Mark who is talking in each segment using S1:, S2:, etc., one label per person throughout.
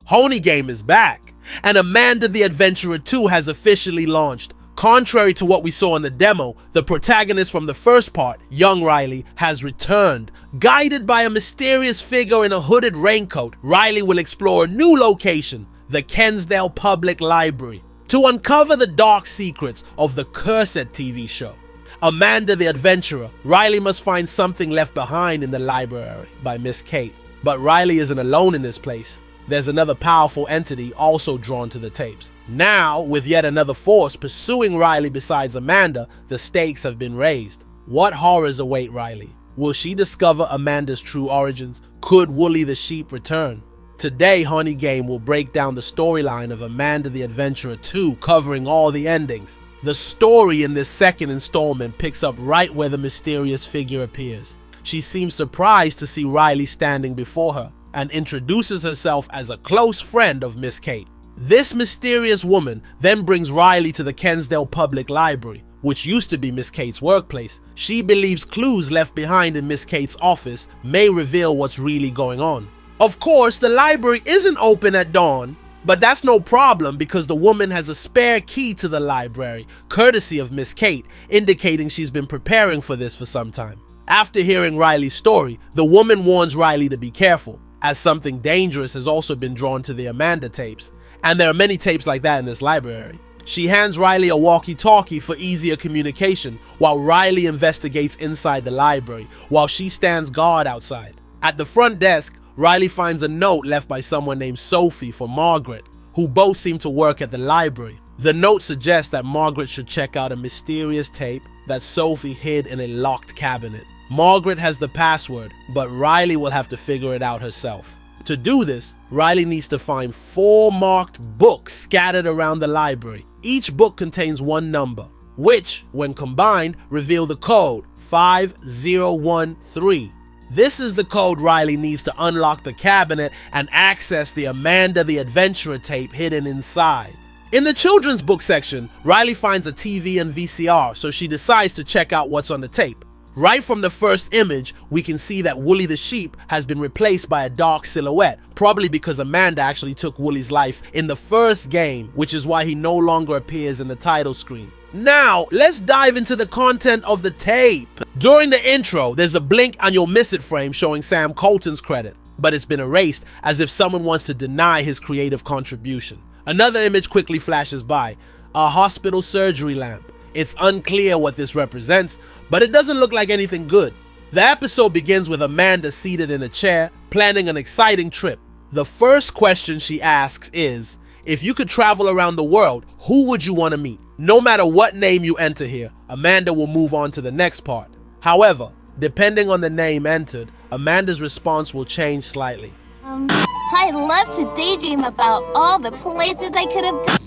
S1: HoniGAME is back, and Amanda the Adventurer 2 has officially launched. Contrary to what we saw in the demo, the protagonist from the first part, young Riley, has returned. Guided by a mysterious figure in a hooded raincoat, Riley will explore a new location, the Kensdale Public Library, to uncover the dark secrets of the Cursed TV show. Amanda the Adventurer, Riley must find something left behind in the library by Miss Kate. But Riley isn't alone in this place. There's another powerful entity also drawn to the tapes. Now, with yet another force pursuing Riley besides Amanda, the stakes have been raised. What horrors await Riley? Will she discover Amanda's true origins? Could Wooly the Sheep return? Today, HoniGAME will break down the storyline of Amanda the Adventurer 2, covering all the endings. The story in this second installment picks up right where the mysterious figure appears. She seems surprised to see Riley standing before her, and introduces herself as a close friend of Miss Kate. This mysterious woman then brings Riley to the Kensdale Public Library, which used to be Miss Kate's workplace. She believes clues left behind in Miss Kate's office may reveal what's really going on. Of course, the library isn't open at dawn, but that's no problem because the woman has a spare key to the library, courtesy of Miss Kate, indicating she's been preparing for this for some time. After hearing Riley's story, the woman warns Riley to be careful, as something dangerous has also been drawn to the Amanda tapes, and there are many tapes like that in this library. She hands Riley a walkie-talkie for easier communication, while Riley investigates inside the library, while she stands guard outside. At the front desk, Riley finds a note left by someone named Sophie for Margaret, who both seem to work at the library. The note suggests that Margaret should check out a mysterious tape that Sophie hid in a locked cabinet. Margaret has the password, but Riley will have to figure it out herself. To do this, Riley needs to find 4 marked books scattered around the library. Each book contains one number, which, when combined, reveal the code 5013. This is the code Riley needs to unlock the cabinet and access the Amanda the Adventurer tape hidden inside. In the children's book section, Riley finds a TV and VCR, so she decides to check out what's on the tape. Right from the first image, we can see that Wooly the Sheep has been replaced by a dark silhouette, probably because Amanda actually took Wooly's life in the first game, which is why he no longer appears in the title screen. Now, let's dive into the content of the tape. During the intro, there's a blink and you'll miss it frame showing Sam Colton's credit, but it's been erased as if someone wants to deny his creative contribution. Another image quickly flashes by, a hospital surgery lamp. It's unclear what this represents, but it doesn't look like anything good. The episode begins with Amanda seated in a chair, planning an exciting trip. The first question she asks is, if you could travel around the world, who would you want to meet? No matter what name you enter here, Amanda will move on to the next part. However, depending on the name entered, Amanda's response will change slightly.
S2: I'd love to daydream about all the places I could have gone.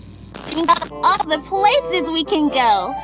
S2: All the places we can go.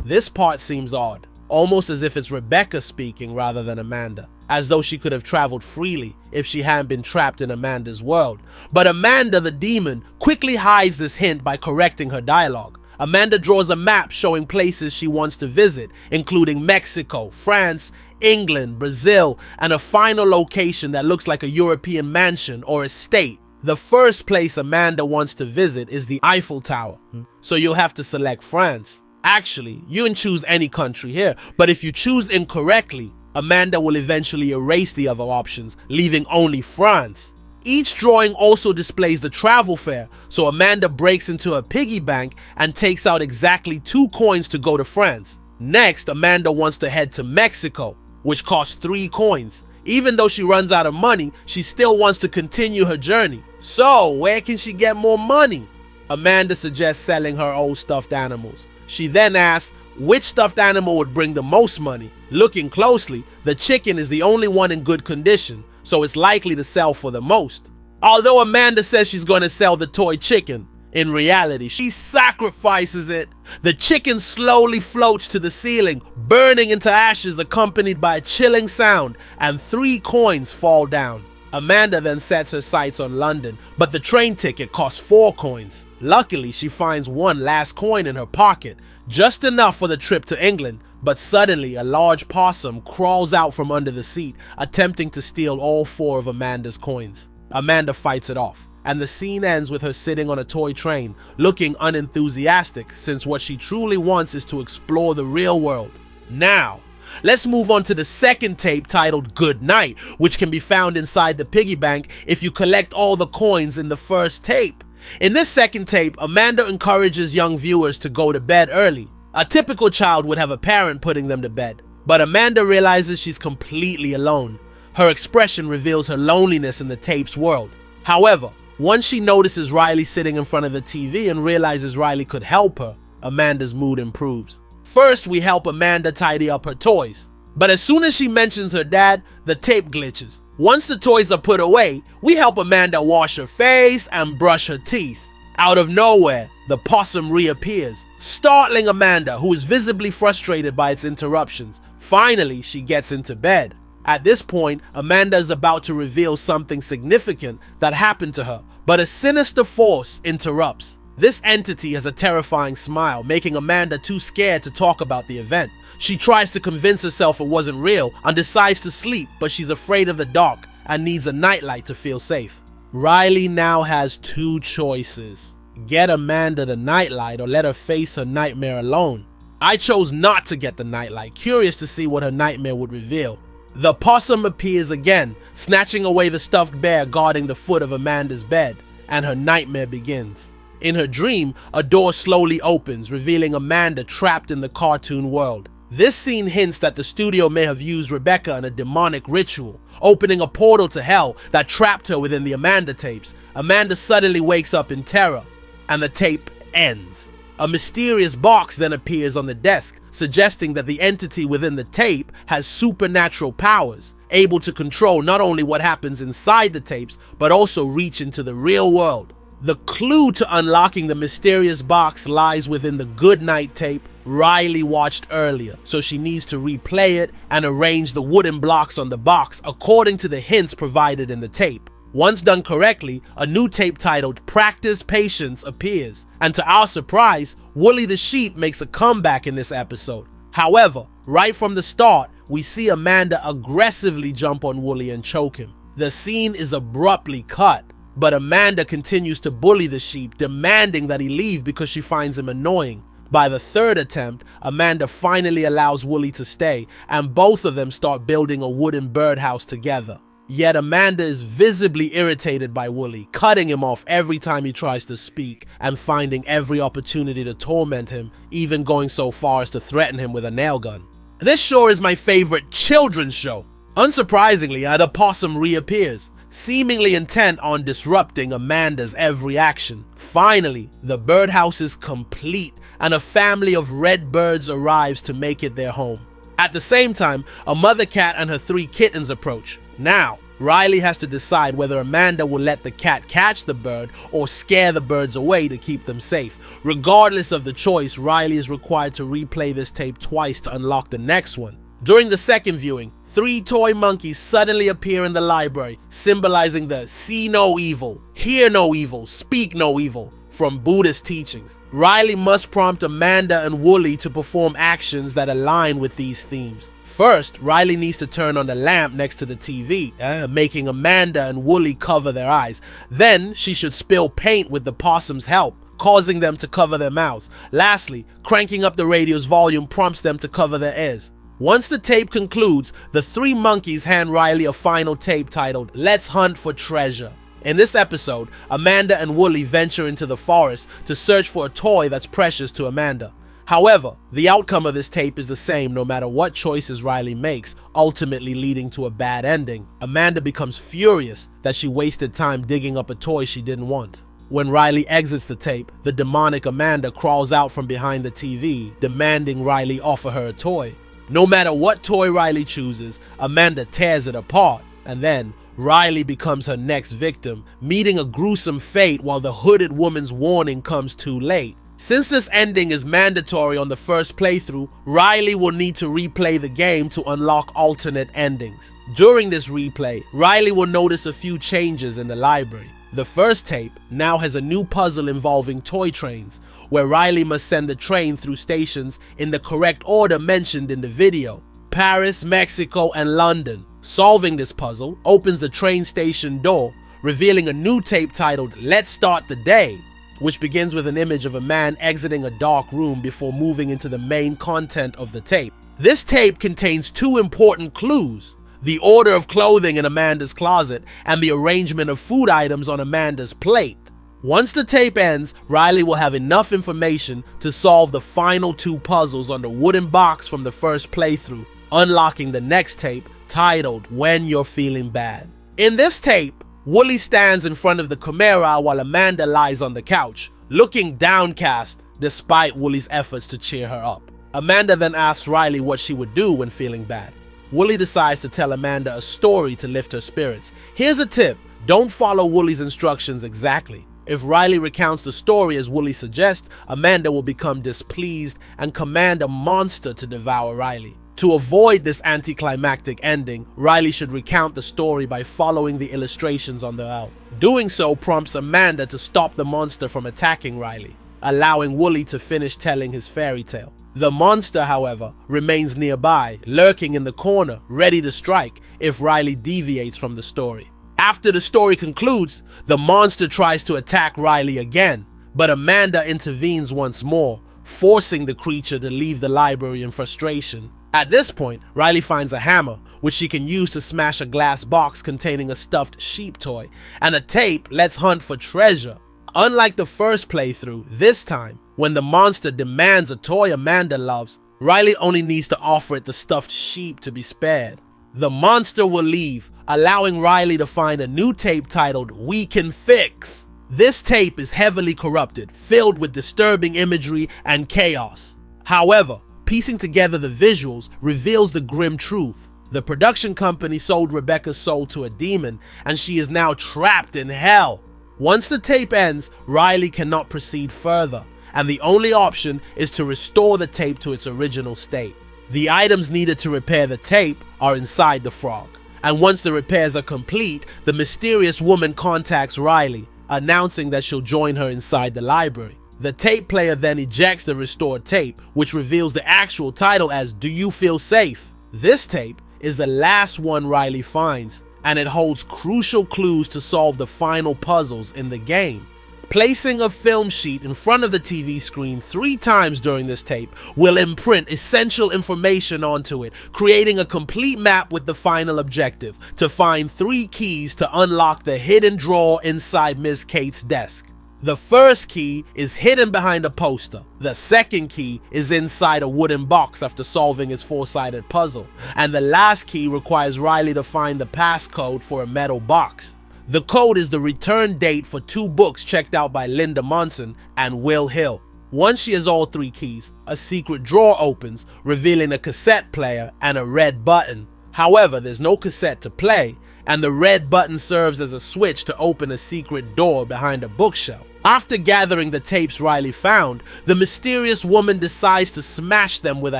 S1: This part seems odd, almost as if it's Rebecca speaking rather than Amanda, as though she could have traveled freely if she hadn't been trapped in Amanda's world. But Amanda the demon quickly hides this hint by correcting her dialogue. Amanda draws a map showing places she wants to visit, including Mexico, France, England, Brazil, and a final location that looks like a European mansion or estate. The first place Amanda wants to visit is the Eiffel Tower, so you'll have to select France. Actually, you can choose any country here, but if you choose incorrectly, Amanda will eventually erase the other options, leaving only France. Each drawing also displays the travel fare, so Amanda breaks into a piggy bank and takes out exactly 2 coins to go to France. Next, Amanda wants to head to Mexico, which costs 3 coins. Even though she runs out of money, she still wants to continue her journey. So, where can she get more money? Amanda suggests selling her old stuffed animals. She then asks which stuffed animal would bring the most money. Looking closely, the chicken is the only one in good condition, so it's likely to sell for the most. Although Amanda says she's going to sell the toy chicken, in reality, she sacrifices it. The chicken slowly floats to the ceiling, burning into ashes accompanied by a chilling sound, and 3 coins fall down. Amanda then sets her sights on London, but the train ticket costs 4 coins. Luckily, she finds one last coin in her pocket, just enough for the trip to England, but suddenly a large possum crawls out from under the seat, attempting to steal all 4 of Amanda's coins. Amanda fights it off, and the scene ends with her sitting on a toy train, looking unenthusiastic since what she truly wants is to explore the real world. Now, let's move on to the second tape titled Good Night, which can be found inside the piggy bank if you collect all the coins in the first tape. In this second tape, Amanda encourages young viewers to go to bed early. A typical child would have a parent putting them to bed, but Amanda realizes she's completely alone. Her expression reveals her loneliness in the tape's world. However, once she notices Riley sitting in front of the TV and realizes Riley could help her, Amanda's mood improves. First, we help Amanda tidy up her toys, but as soon as she mentions her dad, the tape glitches. Once the toys are put away, we help Amanda wash her face and brush her teeth. Out of nowhere, the possum reappears, startling Amanda, who is visibly frustrated by its interruptions. Finally, she gets into bed. At this point, Amanda is about to reveal something significant that happened to her, but a sinister force interrupts. This entity has a terrifying smile, making Amanda too scared to talk about the event. She tries to convince herself it wasn't real and decides to sleep, but she's afraid of the dark and needs a nightlight to feel safe. Riley now has two choices: get Amanda the nightlight or let her face her nightmare alone. I chose not to get the nightlight, curious to see what her nightmare would reveal. The possum appears again, snatching away the stuffed bear guarding the foot of Amanda's bed, and her nightmare begins. In her dream, a door slowly opens, revealing Amanda trapped in the cartoon world. This scene hints that the studio may have used Rebecca in a demonic ritual, opening a portal to hell that trapped her within the Amanda tapes. Amanda suddenly wakes up in terror, and the tape ends. A mysterious box then appears on the desk, suggesting that the entity within the tape has supernatural powers, able to control not only what happens inside the tapes, but also reach into the real world. The clue to unlocking the mysterious box lies within the Goodnight tape Riley watched earlier, so she needs to replay it and arrange the wooden blocks on the box according to the hints provided in the tape. Once done correctly, a new tape titled Practice Patience appears, and to our surprise, Wooly the sheep makes a comeback in this episode. However, right from the start, we see Amanda aggressively jump on Wooly and choke him. The scene is abruptly cut, but Amanda continues to bully the sheep, demanding that he leave because she finds him annoying. By the third attempt, Amanda finally allows Wooly to stay, and both of them start building a wooden birdhouse together. Yet Amanda is visibly irritated by Wooly, cutting him off every time he tries to speak and finding every opportunity to torment him, even going so far as to threaten him with a nail gun. This show is my favorite children's show. Unsurprisingly, the possum reappears, seemingly intent on disrupting Amanda's every action. Finally, the birdhouse is complete and a family of red birds arrives to make it their home. At the same time, a mother cat and her 3 kittens approach. Now, Riley has to decide whether Amanda will let the cat catch the bird or scare the birds away to keep them safe. Regardless of the choice, Riley is required to replay this tape twice to unlock the next one. During the second viewing, 3 toy monkeys suddenly appear in the library, symbolizing the see no evil, hear no evil, speak no evil from Buddhist teachings. Riley must prompt Amanda and Wooly to perform actions that align with these themes. First, Riley needs to turn on the lamp next to the TV, making Amanda and Wooly cover their eyes. Then, she should spill paint with the possum's help, causing them to cover their mouths. Lastly, cranking up the radio's volume prompts them to cover their ears. Once the tape concludes, the 3 monkeys hand Riley a final tape titled Let's Hunt for Treasure. In this episode, Amanda and Wooly venture into the forest to search for a toy that's precious to Amanda. However, the outcome of this tape is the same no matter what choices Riley makes, ultimately leading to a bad ending. Amanda becomes furious that she wasted time digging up a toy she didn't want. When Riley exits the tape, the demonic Amanda crawls out from behind the TV, demanding Riley offer her a toy. No matter what toy Riley chooses, Amanda tears it apart, and then Riley becomes her next victim, meeting a gruesome fate while the hooded woman's warning comes too late. Since this ending is mandatory on the first playthrough, Riley will need to replay the game to unlock alternate endings. During this replay, Riley will notice a few changes in the library. The first tape now has a new puzzle involving toy trains, where Riley must send the train through stations in the correct order mentioned in the video: Paris, Mexico, and London. Solving this puzzle opens the train station door, revealing a new tape titled Let's Start the Day, which begins with an image of a man exiting a dark room before moving into the main content of the tape. This tape contains two important clues: the order of clothing in Amanda's closet and the arrangement of food items on Amanda's plate. Once the tape ends, Riley will have enough information to solve the final two puzzles on the wooden box from the first playthrough, unlocking the next tape titled When You're Feeling Bad. In this tape, Wooly stands in front of the Chimera while Amanda lies on the couch, looking downcast despite Wooly's efforts to cheer her up. Amanda then asks Riley what she would do when feeling bad. Wooly decides to tell Amanda a story to lift her spirits. Here's a tip: don't follow Wooly's instructions exactly. If Riley recounts the story as Wooly suggests, Amanda will become displeased and command a monster to devour Riley. To avoid this anticlimactic ending, Riley should recount the story by following the illustrations on the L. Doing so prompts Amanda to stop the monster from attacking Riley, allowing Wooly to finish telling his fairy tale. The monster, however, remains nearby, lurking in the corner, ready to strike if Riley deviates from the story. After the story concludes, the monster tries to attack Riley again, but Amanda intervenes once more, forcing the creature to leave the library in frustration. At this point, Riley finds a hammer, which she can use to smash a glass box containing a stuffed sheep toy, and a tape Let's Hunt for Treasure. Unlike the first playthrough, this time, when the monster demands a toy Amanda loves, Riley only needs to offer it the stuffed sheep to be spared. The monster will leave, allowing Riley to find a new tape titled We Can Fix. This tape is heavily corrupted, filled with disturbing imagery and chaos. However, piecing together the visuals reveals the grim truth. The production company sold Rebecca's soul to a demon, and she is now trapped in hell. Once the tape ends, Riley cannot proceed further, and the only option is to restore the tape to its original state. The items needed to repair the tape are inside the frog, and once the repairs are complete, the mysterious woman contacts Riley, announcing that she'll join her inside the library. The tape player then ejects the restored tape, which reveals the actual title as Do You Feel Safe? This tape is the last one Riley finds, and it holds crucial clues to solve the final puzzles in the game. Placing a film sheet in front of the TV screen 3 times during this tape will imprint essential information onto it, creating a complete map with the final objective: to find 3 keys to unlock the hidden drawer inside Miss Kate's desk. The first key is hidden behind a poster, the second key is inside a wooden box after solving its 4-sided puzzle, and the last key requires Riley to find the passcode for a metal box. The code is the return date for 2 books checked out by Linda Monson and Will Hill. Once she has all 3 keys, a secret drawer opens, revealing a cassette player and a red button. However, there's no cassette to play, and the red button serves as a switch to open a secret door behind a bookshelf. After gathering the tapes Riley found, the mysterious woman decides to smash them with a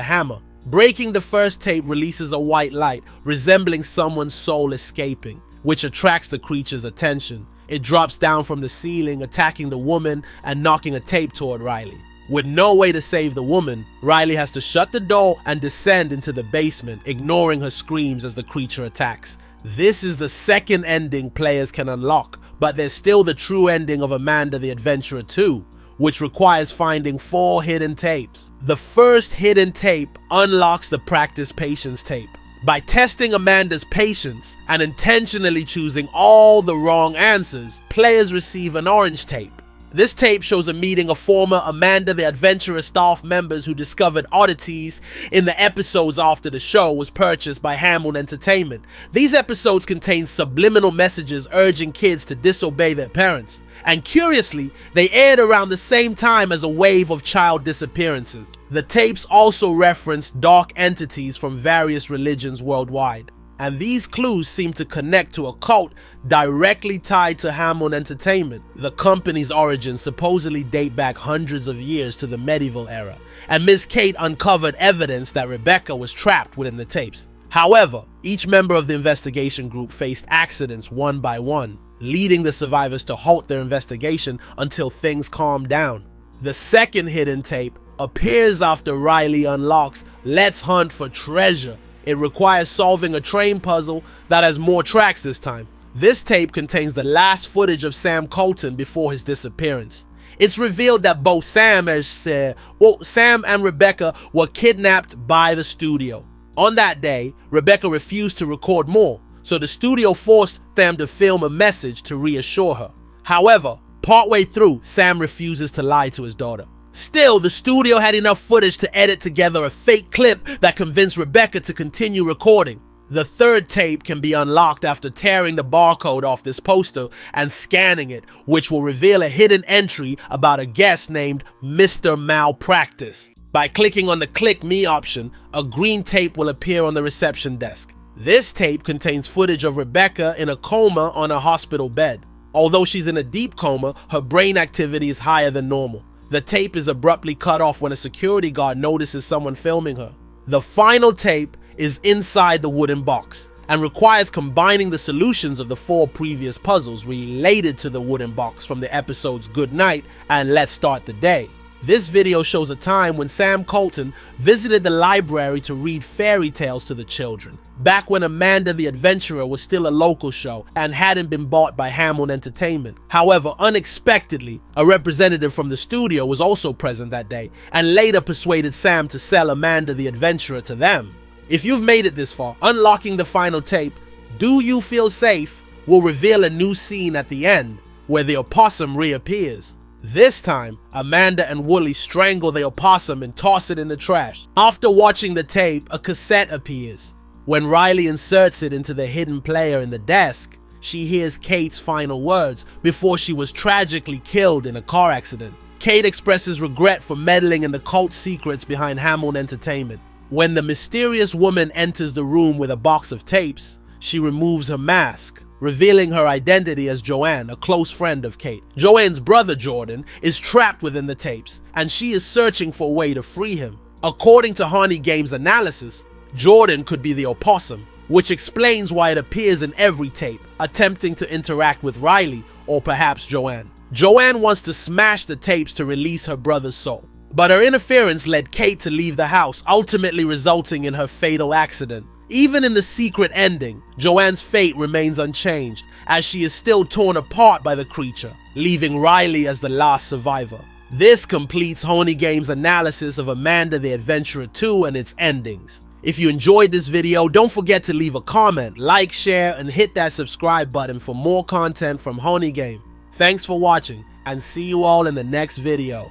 S1: hammer. Breaking the first tape releases a white light, resembling someone's soul escaping, which attracts the creature's attention. It drops down from the ceiling, attacking the woman and knocking a tape toward Riley. With no way to save the woman, Riley has to shut the door and descend into the basement, ignoring her screams as the creature attacks. This is the second ending players can unlock, but there's still the true ending of Amanda the Adventurer 2, which requires finding 4 hidden tapes. The first hidden tape unlocks the Practice Patience tape. By testing Amanda's patience and intentionally choosing all the wrong answers, players receive an orange tape. This tape shows a meeting of former Amanda the Adventurer staff members who discovered oddities in the episodes after the show was purchased by Hamlin Entertainment. These episodes contain subliminal messages urging kids to disobey their parents, and curiously, they aired around the same time as a wave of child disappearances. The tapes also reference dark entities from various religions worldwide, and these clues seem to connect to a cult directly tied to Hamlin Entertainment. The company's origins supposedly date back hundreds of years to the medieval era, and Miss Kate uncovered evidence that Rebecca was trapped within the tapes. However, each member of the investigation group faced accidents one by one, leading the survivors to halt their investigation until things calmed down. The second hidden tape appears after Riley unlocks Let's Hunt for Treasure. It requires solving a train puzzle that has more tracks this time. This tape contains the last footage of Sam Colton before his disappearance. It's revealed that both Sam and Rebecca were kidnapped by the studio. On that day, Rebecca refused to record more, so the studio forced them to film a message to reassure her. However, partway through, Sam refuses to lie to his daughter. Still, the studio had enough footage to edit together a fake clip that convinced Rebecca to continue recording. The third tape can be unlocked after tearing the barcode off this poster and scanning it, which will reveal a hidden entry about a guest named Mr. Malpractice. By clicking on the Click Me option, a green tape will appear on the reception desk. This tape contains footage of Rebecca in a coma on a hospital bed. Although she's in a deep coma, her brain activity is higher than normal. The tape is abruptly cut off when a security guard notices someone filming her. The final tape is inside the wooden box and requires combining the solutions of the 4 previous puzzles related to the wooden box from the episodes Good Night and Let's Start the Day. This video shows a time when Sam Colton visited the library to read fairy tales to the children, back when Amanda the Adventurer was still a local show and hadn't been bought by Hamlin Entertainment. However, unexpectedly, a representative from the studio was also present that day and later persuaded Sam to sell Amanda the Adventurer to them. If you've made it this far, unlocking the final tape, Do You Feel Safe will reveal a new scene at the end where the opossum reappears. This time, Amanda and Wooly strangle the opossum and toss it in the trash. After watching the tape, a cassette appears. When Riley inserts it into the hidden player in the desk, she hears Kate's final words before she was tragically killed in a car accident. Kate expresses regret for meddling in the cult secrets behind Hamlin Entertainment. When the mysterious woman enters the room with a box of tapes, she removes her mask, revealing her identity as Joanne, a close friend of Kate. Joanne's brother Jordan is trapped within the tapes, and she is searching for a way to free him. According to HoniGAME's analysis, Jordan could be the opossum, which explains why it appears in every tape, attempting to interact with Riley or perhaps Joanne. Joanne wants to smash the tapes to release her brother's soul, but her interference led Kate to leave the house, ultimately resulting in her fatal accident. Even in the secret ending, Joanne's fate remains unchanged, as she is still torn apart by the creature, leaving Riley as the last survivor. This completes HoniGAME's analysis of Amanda the Adventurer 2 and its endings. If you enjoyed this video, don't forget to leave a comment, like, share, and hit that subscribe button for more content from HoniGAME. Thanks for watching, and see you all in the next video.